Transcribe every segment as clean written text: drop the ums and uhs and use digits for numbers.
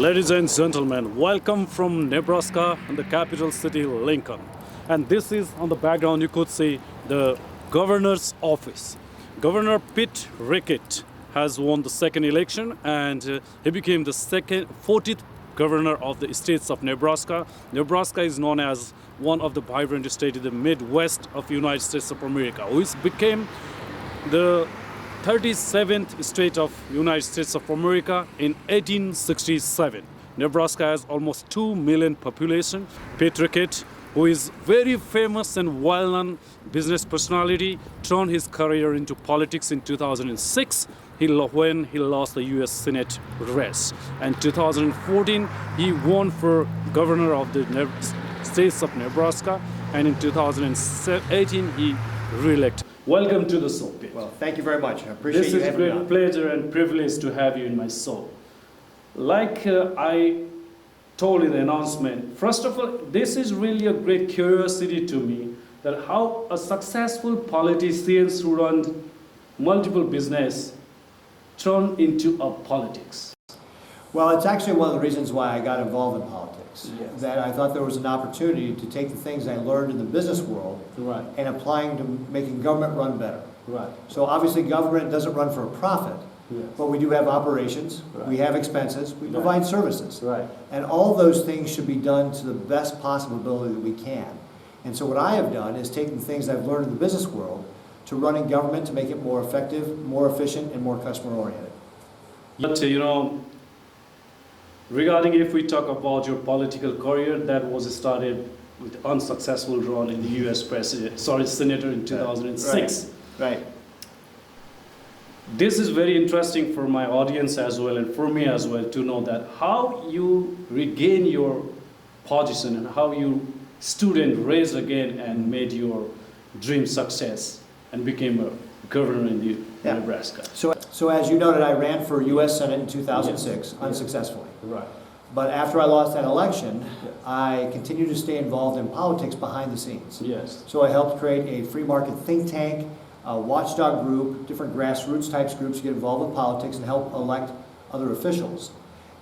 Ladies and gentlemen, welcome from Nebraska and the capital city, Lincoln. And this is on the background, you could see the governor's office. Governor Pete Ricketts has won the second election and he became the 40th governor of the states of Nebraska. Nebraska is known as one of the vibrant states in the Midwest of the United States of America, which became the 37th state of United States of America in 1867. Nebraska has almost 2 million population. Pete Ricketts, who is very famous and well-known business personality, turned his career into politics in 2006 when he lost the U.S. Senate race. And 2014, he won for governor of the states of Nebraska, and in 2018, he re-elected. Welcome to the show, Pete. Well, thank you very much. I appreciate you having me on. This is a great pleasure and privilege to have you in my show. Like I told in the announcement, first of all, this is really a great curiosity to me that how a successful politician who run multiple business turn into a politics. Well, it's actually one of the reasons why I got involved in politics. Yes. That I thought there was an opportunity to take the things I learned in the business world Right. and applying to making government run better. Right. So obviously government doesn't run for a profit, Yes. but we do have operations, Right. we have expenses, we Right. provide services. Right. And all those things should be done to the best possible ability that we can. And so what I have done is taken the things I've learned in the business world to running government to make it more effective, more efficient, and more customer oriented. But regarding if we talk about your political career, that was started with unsuccessful run in the U.S. Senator in 2006. Right. This is very interesting for my audience as well and for me as well to know that how you regain your position and how you stood and raised again and made your dream success and became a governor in Nebraska. So as you noted, I ran for U.S. Senate in 2006, unsuccessfully. Right. But after I lost that election, Yes. I continued to stay involved in politics behind the scenes. Yes. So I helped create a free market think tank, a watchdog group, different grassroots types groups to get involved with politics and help elect other officials.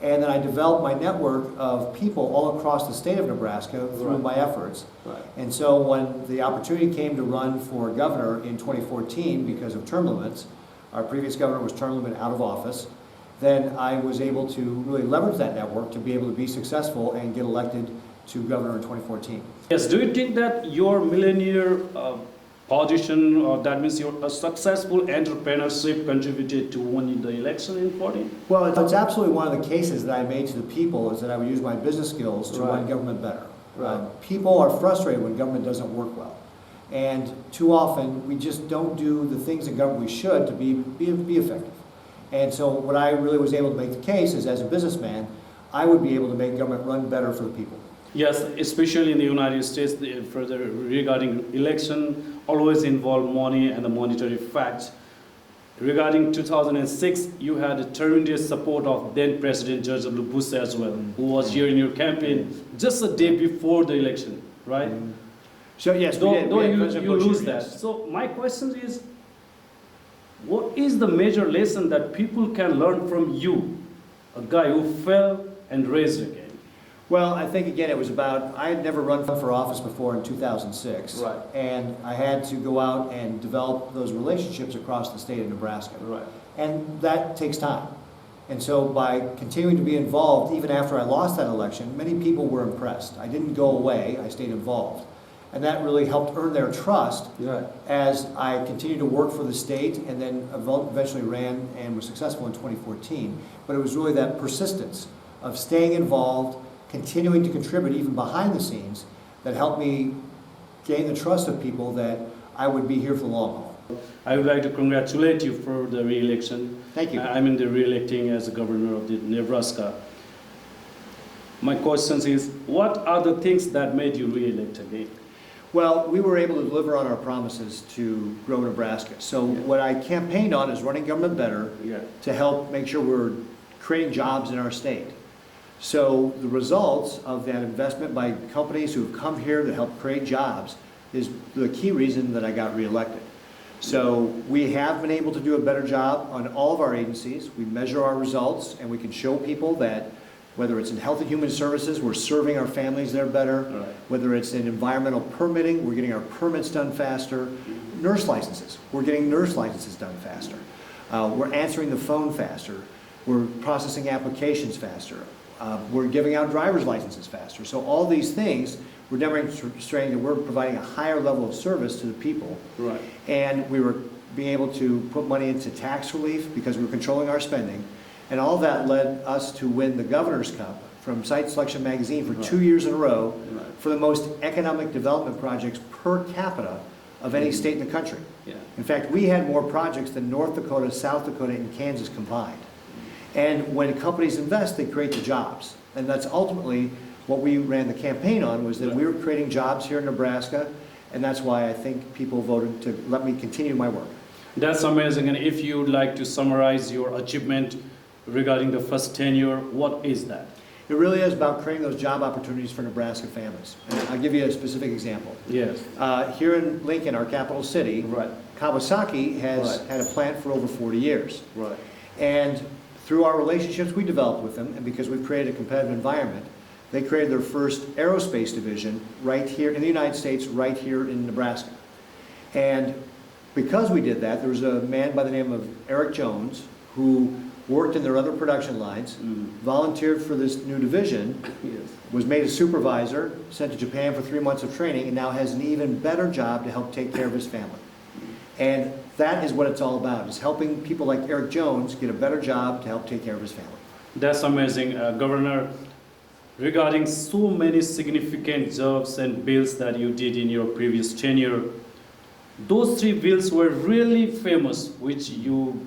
And then I developed my network of people all across the state of Nebraska through Right. my efforts. Right. And so when the opportunity came to run for governor in 2014 because of term limits, our previous governor was term limit out of office, then I was able to really leverage that network to be able to be successful and get elected to governor in 2014. Yes. Do you think that your millionaire position, or that means your successful entrepreneurship contributed to winning the election in 14? Well, it's absolutely one of the cases that I made to the people is that I would use my business skills to Right. run government better. Right. People are frustrated when government doesn't work well. And too often, we just don't do the things in government we should to be effective. And so what I really was able to make the case is as a businessman, I would be able to make government run better for the people. Yes, especially in the United States, further regarding election, always involve money and the monetary fact. Regarding 2006, you had tremendous support of then President George W. Bush as well, who was here in your campaign just a day before the election, right? So yes, Though you President Bush lose here, that. yes. So my question is, what is the major lesson that people can learn from you, a guy who fell and raised again? Well, I think again it was about, I had never run for office before in 2006. Right. And I had to go out and develop those relationships across the state of Nebraska. Right. And that takes time. And so by continuing to be involved, even after I lost that election, many people were impressed. I didn't go away, I stayed involved. And that really helped earn their trust Right. as I continued to work for the state and then eventually ran and was successful in 2014. But it was really that persistence of staying involved, continuing to contribute even behind the scenes that helped me gain the trust of people that I would be here for the long haul. I would like to congratulate you for the re-election. Thank you. I'm in the re-electing as a governor of the Nebraska. My question is, what are the things that made you re-elect again? Well, we were able to deliver on our promises to grow Nebraska. So what I campaigned on is running government better to help make sure we're creating jobs in our state. So the results of that investment by companies who have come here to help create jobs is the key reason that I got reelected. So we have been able to do a better job on all of our agencies. We measure our results and we can show people that whether it's in health and human services, we're serving our families there better. Right. Whether it's in environmental permitting, we're getting our permits done faster. Nurse licenses, we're getting nurse licenses done faster. We're answering the phone faster. We're processing applications faster. We're giving out driver's licenses faster. So all these things, we're demonstrating that we're providing a higher level of service to the people. Right. And we were being able to put money into tax relief because we were controlling our spending. And all that led us to win the Governor's Cup from Site Selection Magazine for 2 years in a row for the most economic development projects per capita of any state in the country. Yeah. In fact, we had more projects than North Dakota, South Dakota, and Kansas combined. And when companies invest, they create the jobs. And that's ultimately what we ran the campaign on, was that we were creating jobs here in Nebraska, and that's why I think people voted to let me continue my work. That's amazing. And if you'd like to summarize your achievement regarding the first tenure, what is that? It really is about creating those job opportunities for Nebraska families. And I'll give you a specific example. Yes. Here in Lincoln, our capital city, Right. Kawasaki has had a plant for over 40 years. Right. And through our relationships we developed with them, and because we've created a competitive environment, they created their first aerospace division right here in the United States, right here in Nebraska. And because we did that, there was a man by the name of Eric Jones who worked in their other production lines, volunteered for this new division, was made a supervisor, sent to Japan for 3 months of training, and now has an even better job to help take care of his family. And that is what it's all about, is helping people like Eric Jones get a better job to help take care of his family. That's amazing, Governor. Regarding so many significant jobs and bills that you did in your previous tenure, those 3 bills were really famous, which you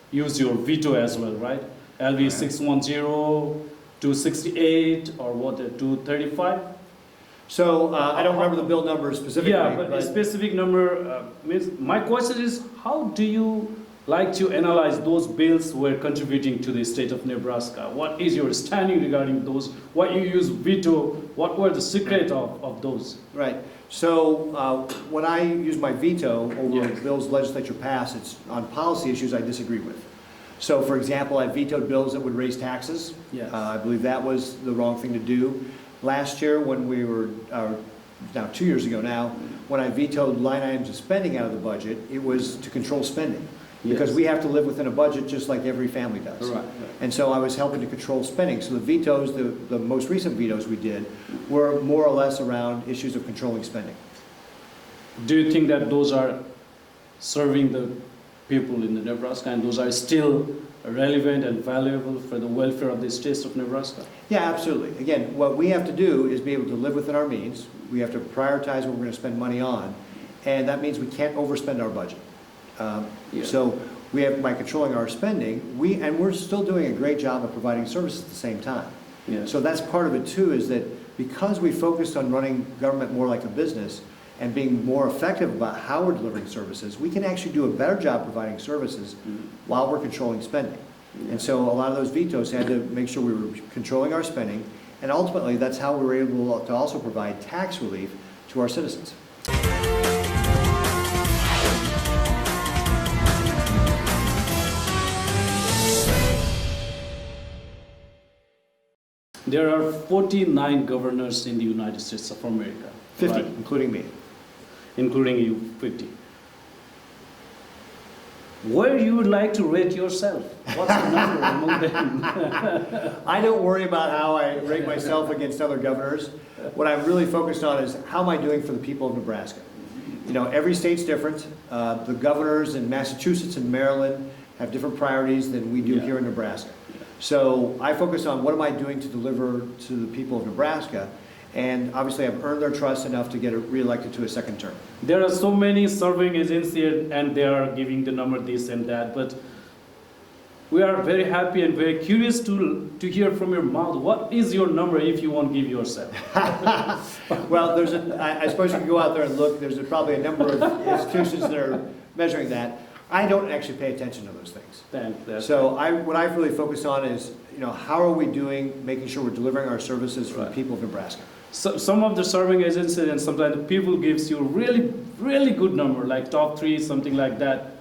use your veto as well, right? LV 610, 268, or what, 235? So I don't remember the bill number specifically. Yeah, but a specific number means, my question is, how do you like to analyze those bills were contributing to the state of Nebraska? What is your standing regarding those? What you use veto? What were the secret of those? Right. So when I use my veto over Yes. bills the legislature passed, it's on policy issues I disagree with. So for example, I vetoed bills that would raise taxes. Yes. I believe that was the wrong thing to do. Last year when we were, now 2 years ago now, when I vetoed line items of spending out of the budget, it was to control spending. Because Yes. we have to live within a budget just like every family does. Right. And so I was helping to control spending. So the vetoes, the most recent vetoes we did, were more or less around issues of controlling spending. Do you think that those are serving the people in the Nebraska, and those are still relevant and valuable for the welfare of the state of Nebraska? Yeah, absolutely. Again, what we have to do is be able to live within our means. We have to prioritize what we're going to spend money on, and that means we can't overspend our budget. So we have, by controlling our spending, we're still doing a great job of providing services at the same time. Yes. So that's part of it too, is that because we focused on running government more like a business and being more effective about how we're delivering services, we can actually do a better job providing services while we're controlling spending. And so a lot of those vetoes had to make sure we were controlling our spending, and ultimately that's how we were able to also provide tax relief to our citizens. There are 49 governors in the United States of America. 50, right? including me. Including you, 50. Where you would like to rate yourself? What's the number among them? I don't worry about how I rate myself against other governors. What I'm really focused on is how am I doing for the people of Nebraska? You know, every state's different. The governors in Massachusetts and Maryland have different priorities than we do here in Nebraska. So I focus on what am I doing to deliver to the people of Nebraska, and obviously I've earned their trust enough to get reelected to a second term. There are so many surveying agencies and they are giving the number this and that, but we are very happy and very curious to hear from your mouth. What is your number if you won't give yourself? Well, I suppose you can go out there and look. There's probably a number of institutions that are measuring that. I don't actually pay attention to those things. So what I really focus on is, you know, how are we doing, making sure we're delivering our services for the people of Nebraska. So some of the surveying agencies and sometimes the people gives you really, really good number, like top 3, something like that.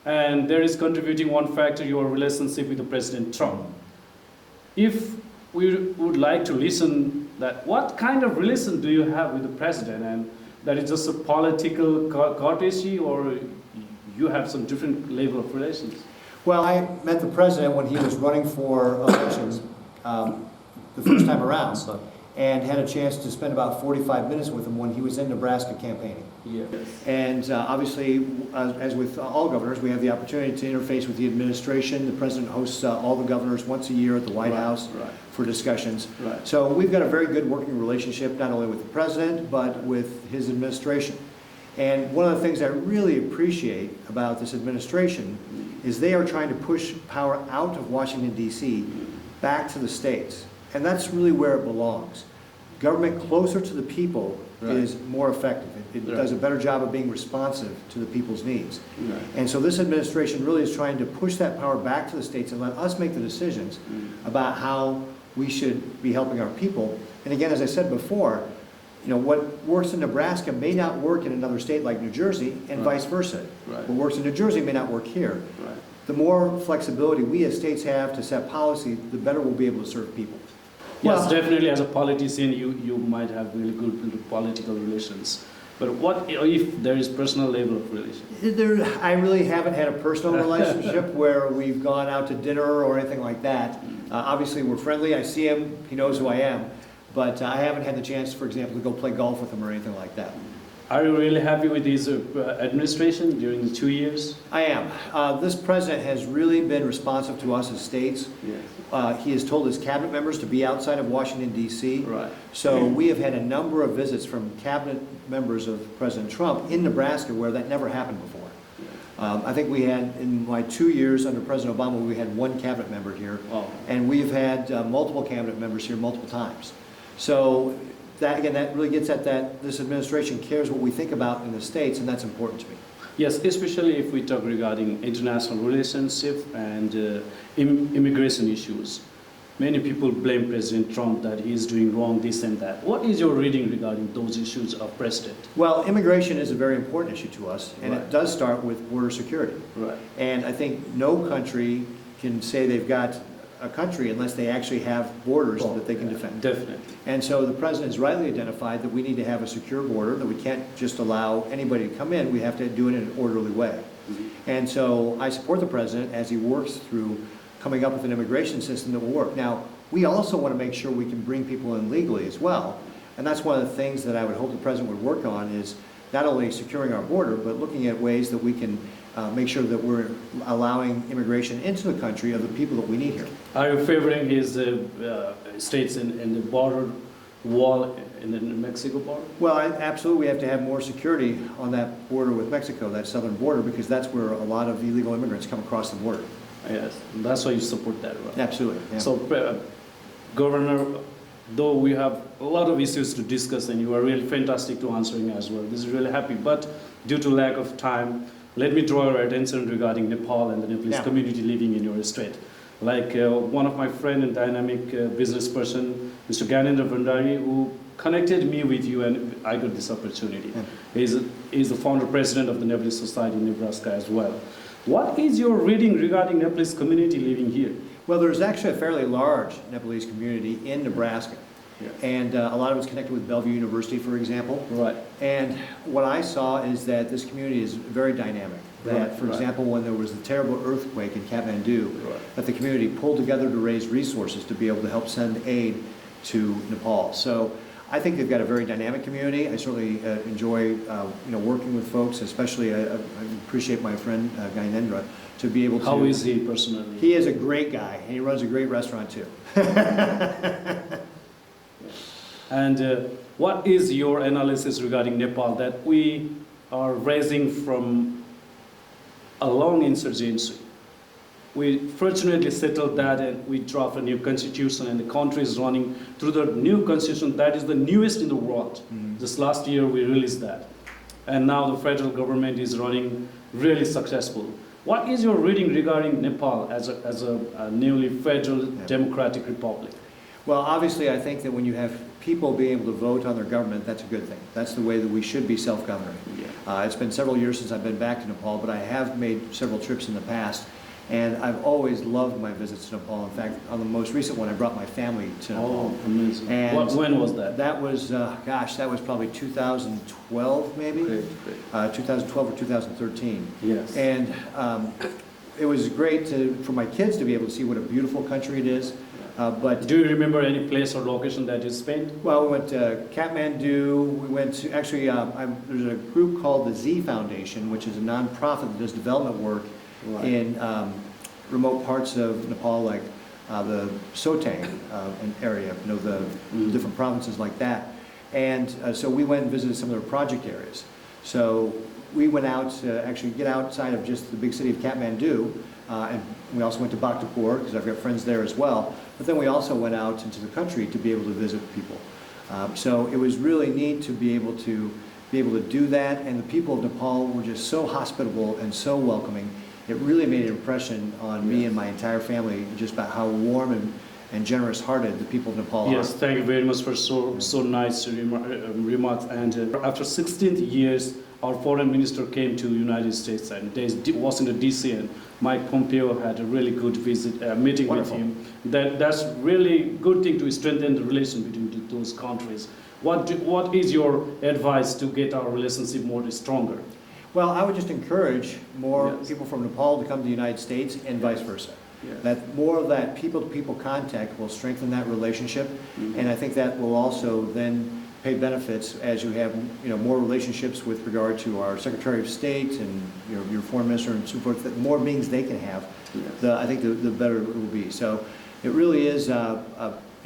And there is contributing one factor, your relationship with the President Trump. If we would like to listen that what kind of relation do you have with the president, and that is just a political courtesy, or you have some different level of relations? Well, I met the president when he was running for elections the first time around, and had a chance to spend about 45 minutes with him when he was in Nebraska campaigning. Yes. And obviously, as with all governors, we have the opportunity to interface with the administration. The president hosts all the governors once a year at the White House for discussions. Right. So we've got a very good working relationship, not only with the president, but with his administration. And one of the things I really appreciate about this administration is they are trying to push power out of Washington, D.C. back to the states. And that's really where it belongs. Government closer to the people is more effective. It does a better job of being responsive to the people's needs. And so this administration really is trying to push that power back to the states and let us make the decisions about how we should be helping our people. And again, as I said before, you know, what works in Nebraska may not work in another state like New Jersey, and vice versa. What works in New Jersey may not work here. The more flexibility we as states have to set policy, the better we'll be able to serve people. Yes, Well, definitely. As a politician, you might have really good political relations. But what if there is personal level of relation? I really haven't had a personal relationship where we've gone out to dinner or anything like that. Obviously, we're friendly. I see him. He knows who I am. But I haven't had the chance, for example, to go play golf with him or anything like that. Are you really happy with his administration during the 2 years? I am. This president has really been responsive to us as states. He has told his cabinet members to be outside of Washington, D.C. So we have had a number of visits from cabinet members of President Trump in Nebraska where that never happened before. I think we had, in my 2 years under President Obama, we had one cabinet member here. And we've had multiple cabinet members here multiple times. So that, again, that really gets at that this administration cares what we think about in the states, and that's important to me. Yes, especially if we talk regarding international relationship and immigration issues. Many people blame President Trump that he is doing wrong, this and that. What is your reading regarding those issues of President? Well, immigration is a very important issue to us, and it does start with border security. And I think no country can say they've got a country unless they actually have borders that they can defend. Definitely. And so the president has rightly identified that we need to have a secure border, that we can't just allow anybody to come in. We have to do it in an orderly way. And so I support the president as he works through coming up with an immigration system that will work. Now, we also want to make sure we can bring people in legally as well. And that's one of the things that I would hope the president would work on, is not only securing our border, but looking at ways that we can make sure that we're allowing immigration into the country of the people that we need here. Are you favoring his states in the border wall in the Mexico border? Well, absolutely, we have to have more security on that border with Mexico, that southern border, because that's where a lot of illegal immigrants come across the border. Yes, that's why you support that, right? Absolutely. Yeah. So, Governor, though we have a lot of issues to discuss, and you are really fantastic to answering as well. This is really happy, but due to lack of time, let me draw your attention regarding Nepal and the Nepalese community living in your state. Like one of my friend and dynamic business person, Mr. Gyanendra Bhandari, who connected me with you, and I got this opportunity. He's the founder president of the Nepalese Society in Nebraska as well. What is your reading regarding Nepalese community living here? Well, there's actually a fairly large Nepalese community in Nebraska. And a lot of it's connected with Bellevue University, for example. And what I saw is that this community is very dynamic. That, for example, when there was the terrible earthquake in Kathmandu, that the community pulled together to raise resources to be able to help send aid to Nepal. So I think they've got a very dynamic community. I certainly enjoy working with folks, especially I appreciate my friend Gyanendra to be able to... How is he personally? He is a great guy, and he runs a great restaurant too. And what is your analysis regarding Nepal, that we are raising from a long insurgency? We fortunately settled that, and we draft a new constitution, and the country is running through the new constitution that is the newest in the world. Just last year we released that. And now the federal government is running really successful. What is your reading regarding Nepal as a newly federal democratic republic? Well, obviously, I think that when you have people being able to vote on their government, that's a good thing. That's the way that we should be self-governing. It's been several years since I've been back to Nepal, but I have made several trips in the past. And I've always loved my visits to Nepal. In fact, on the most recent one, I brought my family to Nepal. Oh, amazing. And When was that? That was, that was probably 2012 maybe? Great. 2012 or 2013. Yes. And it was great for my kids to be able to see what a beautiful country it is. But Do you remember any place or location that you spent? well, we went to Kathmandu. We went to actually there's a group called the Z Foundation, which is a nonprofit that does development work in remote parts of Nepal, like the Sotang area, the different provinces like that. And so we went and visited some of their project areas. So we went out to actually get outside of just the big city of Kathmandu, and we also went to Bhaktapur, because I've got friends there as well. But then we also went out into the country to be able to visit people. So it was really neat to be able to do that, and the people of Nepal were just so hospitable and so welcoming. It really made an impression on me and my entire family, just about how warm and generous-hearted the people of Nepal are. Yes, thank you very much for so nice remarks. And after 16 years, our foreign minister came to United States, and Washington D.C. and Mike Pompeo had a really good meeting Wonderful. with him. That's really good thing to strengthen the relation between those countries. What is your advice to get our relationship more stronger? Well, I would just encourage more Yes. people from Nepal to come to the United States and vice versa. Yes. That more of that people-to-people contact will strengthen that relationship, and I think that will also then pay benefits as you have more relationships with regard to our Secretary of State and your Foreign Minister and so forth. The more meetings they can have, Yes. I think the better it will be. So it really is.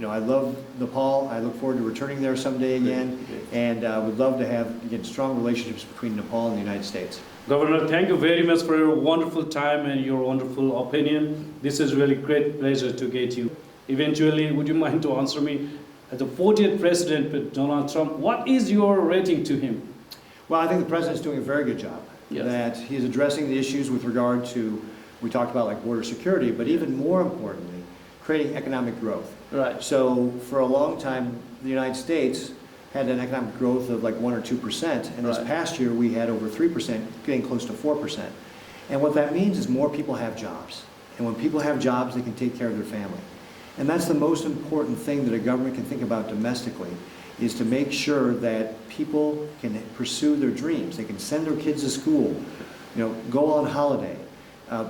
I love Nepal. I look forward to returning there someday again, and would love to have again strong relationships between Nepal and the United States. Governor, thank you very much for your wonderful time and your wonderful opinion. This is really great pleasure to get you. Eventually, would you mind to answer me, as the 40th President Donald Trump, what is your rating to him? Well, I think the President's doing a very good job. Yes. That he's addressing the issues with regard to, we talked about like border security, but even more importantly, creating economic growth. Right. So for a long time, the United States had an economic growth of like 1 or 2%, and this Right. past year we had over 3%, getting close to 4%. And what that means is more people have jobs. And when people have jobs, they can take care of their family. And that's the most important thing that a government can think about domestically, is to make sure that people can pursue their dreams. They can send their kids to school, go on holiday,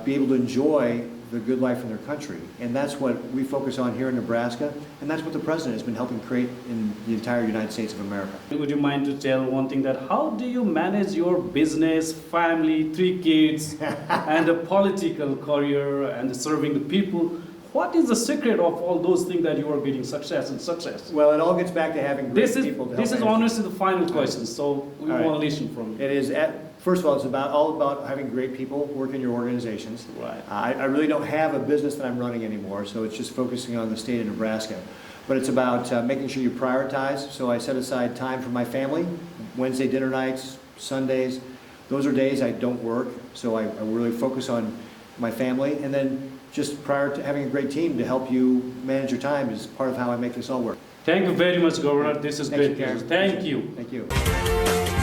be able to enjoy the good life in their country. And that's what we focus on here in Nebraska, and that's what the President has been helping create in the entire United States of America. Would you mind to tell one thing, that how do you manage your business, family, 3 kids, and a political career and serving the people? What is the secret of all those things that you are getting success and success? Well, it all gets back to having great people to help This is manage. honestly the final question, so we All right. want to listen from you. It is, first of all, it's all about having great people work in your organizations. Right. I really don't have a business that I'm running anymore, so it's just focusing on the state of Nebraska. But it's about making sure you prioritize. So I set aside time for my family, Wednesday dinner nights, Sundays. Those are days I don't work, so I really focus on my family. And then just prior to having a great team to help you manage your time is part of how I make this all work. Thank you very much, Governor. This is Thank you, great. Kiran. Thank you. Thank you.